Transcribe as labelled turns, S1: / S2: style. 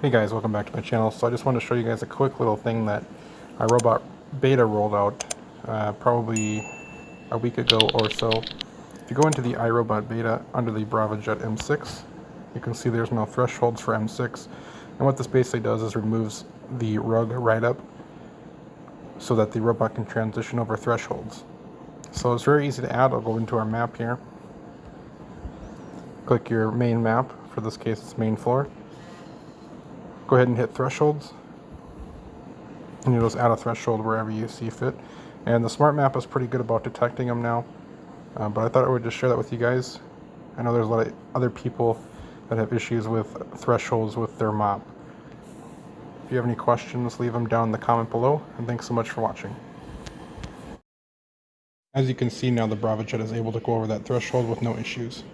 S1: Hey guys, welcome back to my channel. So I just wanted to show you guys a quick little thing that iRobot beta rolled out probably a week ago or so. If you go into the iRobot beta under the Bravaa Jet M6, you can see there's no thresholds for M6. And what this basically does is removes the rug right up so that the robot can transition over thresholds. So it's very easy to add. I'll go into our map here. Click your main map. For this case, it's main floor. Go ahead and hit thresholds, and you'll just add a threshold wherever you see fit. And the smart map is pretty good about detecting them now, but I thought I would just share that with you guys. I know there's a lot of other people that have issues with thresholds with their mop. If you have any questions, leave them down in the comment below, and thanks so much for watching. As you can see now, the Bravaa Jet is able to go over that threshold with no issues.